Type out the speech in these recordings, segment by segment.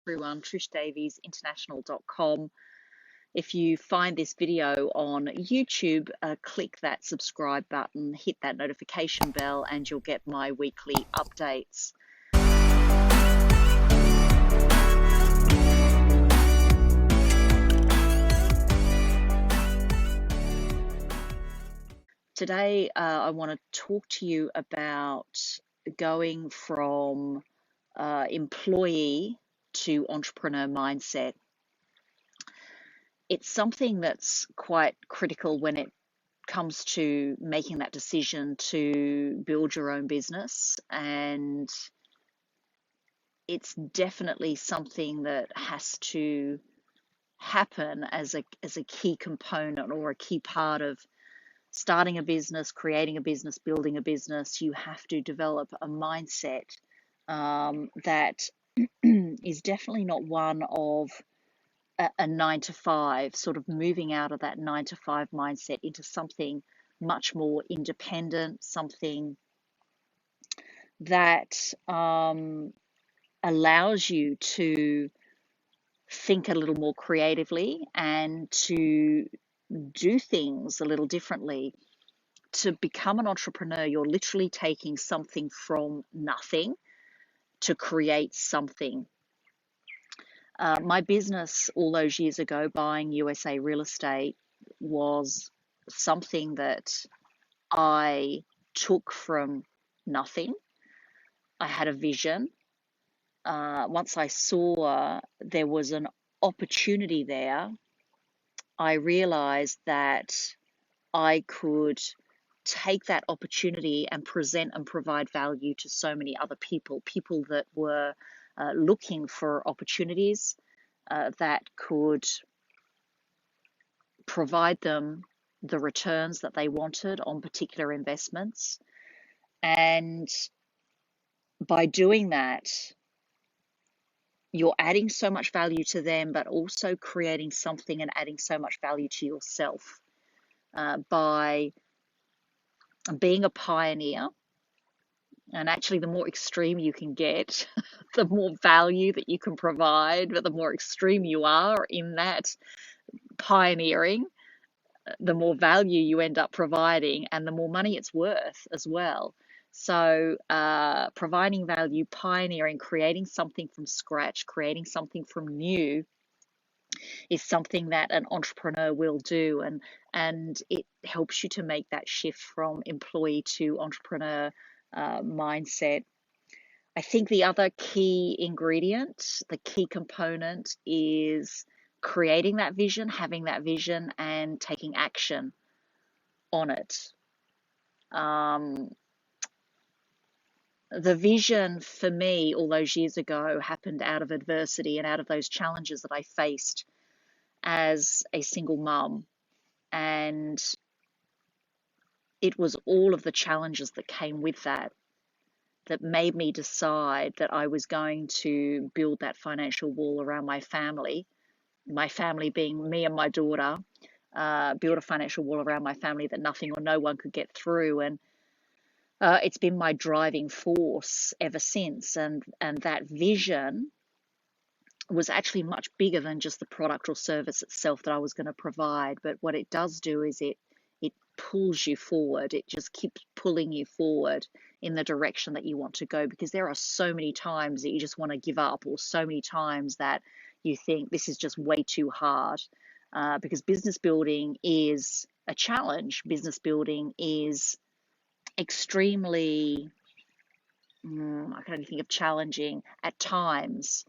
everyone, Trish Davies, international.com. If you find this video on YouTube, click that subscribe button, hit that notification bell, and you'll get my weekly updates. Today, I want to talk to you about going from employee to entrepreneur mindset. It's something that's quite critical when it comes to making that decision to build your own business, and it's definitely something that has to happen as a key component or a key part of starting a business, creating a business, building a business. You have to develop a mindset that is definitely not one of a 9 to 5, sort of moving out of that 9 to 5 mindset into something much more independent, something that allows you to think a little more creatively and to do things a little differently. To become an entrepreneur, you're literally taking something from nothing to create something. My business all those years ago, buying USA real estate, was something that I took from nothing. I had a vision. Once I saw there was an opportunity there, I realized that I could take that opportunity and present and provide value to so many other people that were looking for opportunities that could provide them the returns that they wanted on particular investments. And by doing that, you're adding so much value to them, but also creating something and adding so much value to yourself by being a pioneer. And actually, the more extreme you can get, the more value that you can provide, but the more extreme you are in that pioneering, the more value you end up providing and the more money it's worth as well. So providing value, pioneering, creating something from scratch, creating something from new is something that an entrepreneur will do, and it helps you to make that shift from employee to entrepreneur mindset. I think the other key ingredient, the key component, is creating that vision, having that vision, and taking action on it. The vision for me all those years ago happened out of adversity and out of those challenges that I faced as a single mum. And it was all of the challenges that came with that made me decide that I was going to build that financial wall around my family being me and my daughter, build a financial wall around my family that nothing or no one could get through. And it's been my driving force ever since. And that vision was actually much bigger than just the product or service itself that I was going to provide. But what it does do is it pulls you forward. It just keeps pulling you forward in the direction that you want to go, because there are so many times that you just want to give up, or so many times that you think this is just way too hard, because business building is a challenge. Business building is extremely, I can only think of challenging at times.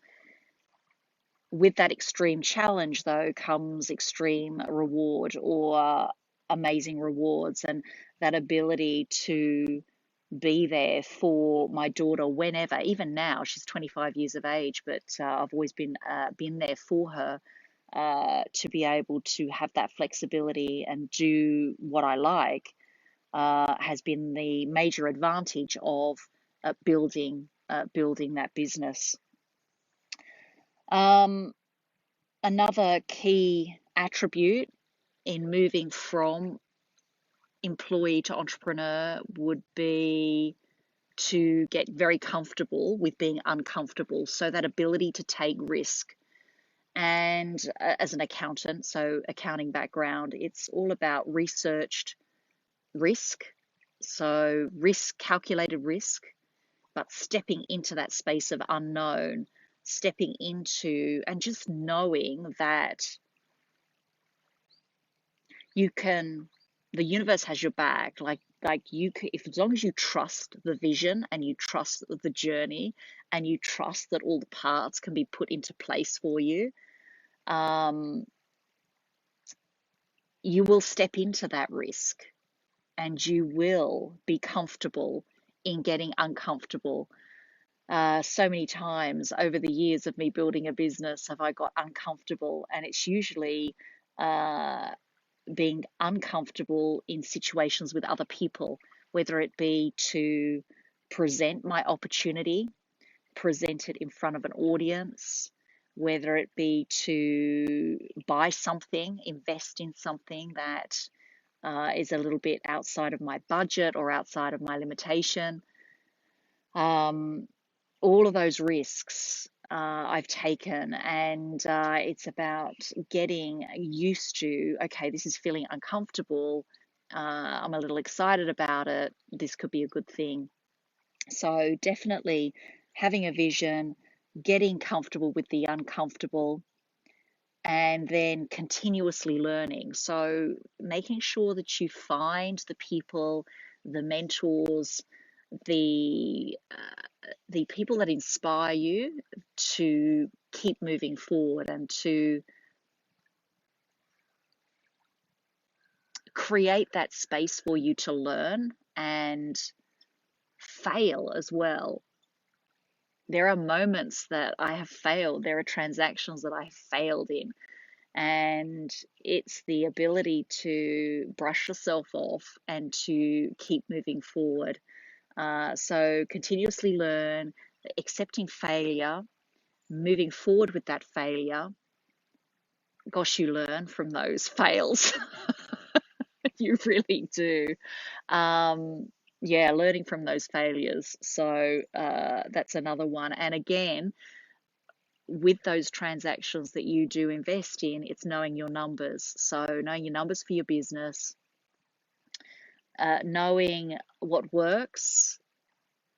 With that extreme challenge, though, comes extreme reward, or amazing rewards, and that ability to be there for my daughter whenever. Even now, she's 25 years of age, but I've always been there for her, to be able to have that flexibility and do what I like, has been the major advantage of building that business. Another key attribute in moving from employee to entrepreneur would be to get very comfortable with being uncomfortable. So that ability to take risk. And as an accountant, so accounting background, it's all about researched risk. So risk, calculated risk, but stepping into that space of unknown, stepping into and just knowing that you can, the universe has your back. Like you can, if as long as you trust the vision and you trust the journey and you trust that all the parts can be put into place for you, you will step into that risk and you will be comfortable in getting uncomfortable. So many times over the years of me building a business have I got uncomfortable, and it's usually uh, being uncomfortable in situations with other people, whether it be to present my opportunity, present it in front of an audience, whether it be to buy something, invest in something that is a little bit outside of my budget or outside of my limitation. All of those risks I've taken, and it's about getting used to, okay, this is feeling uncomfortable. I'm a little excited about it. This could be a good thing. So definitely having a vision, getting comfortable with the uncomfortable, and then continuously learning. So making sure that you find the people, the mentors, the people that inspire you to keep moving forward and to create that space for you to learn and fail as well. There are moments that I have failed. There are transactions that I failed in. And it's the ability to brush yourself off and to keep moving forward. So continuously learn, accepting failure, moving forward with that failure. Gosh, you learn from those fails. You really do. Yeah, learning from those failures. So that's another one. And again, with those transactions that you do invest in, it's knowing your numbers. So knowing your numbers for your business, knowing what works,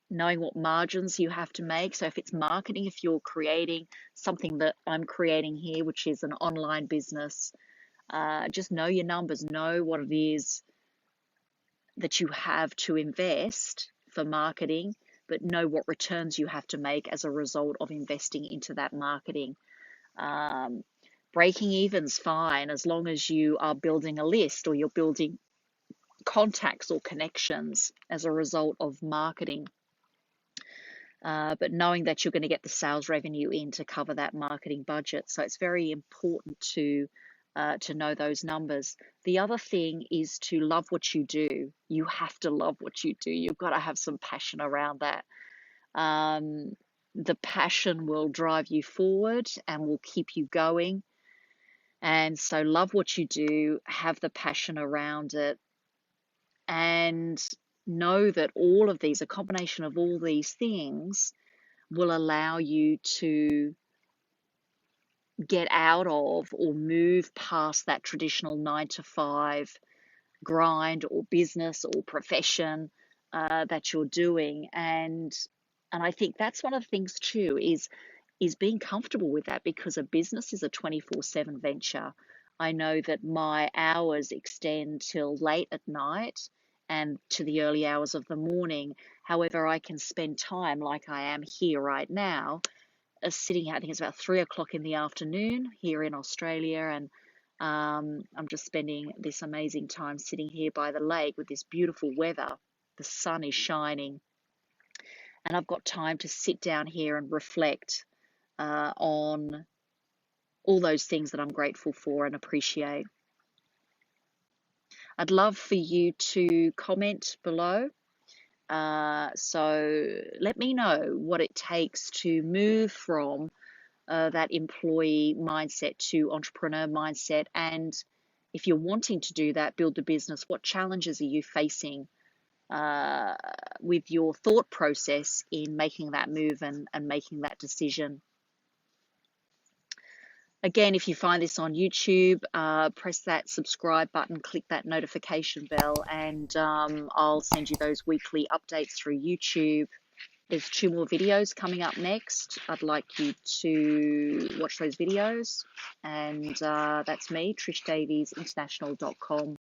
knowing what margins you have to make. So if it's marketing, if you're creating something that I'm creating here, which is an online business, just know your numbers, know what it is that you have to invest for marketing, but know what returns you have to make as a result of investing into that marketing. Breaking even's fine as long as you are building a list or you're building contacts or connections as a result of marketing. But knowing that you're going to get the sales revenue in to cover that marketing budget. So it's very important to know those numbers. The other thing is to love what you do. You have to love what you do. You've got to have some passion around that. The passion will drive you forward and will keep you going. And so love what you do, have the passion around it, and know that all of these, a combination of all these things, will allow you to get out of or move past that traditional 9 to 5 grind or business or profession that you're doing. And I think that's one of the things too is being comfortable with that, because a business is a 24/7 venture. I know that my hours extend till late at night and to the early hours of the morning. However, I can spend time like I am here right now, sitting out, I think it's about 3 o'clock in the afternoon here in Australia, and I'm just spending this amazing time sitting here by the lake with this beautiful weather. The sun is shining, and I've got time to sit down here and reflect on all those things that I'm grateful for and appreciate. I'd love for you to comment below. So let me know what it takes to move from that employee mindset to entrepreneur mindset. And if you're wanting to do that, build a business, what challenges are you facing with your thought process in making that move and making that decision. Again, if you find this on YouTube, press that subscribe button, click that notification bell, and I'll send you those weekly updates through YouTube. There's 2 more videos coming up next. I'd like you to watch those videos. And that's me, Trish Davies, international.com.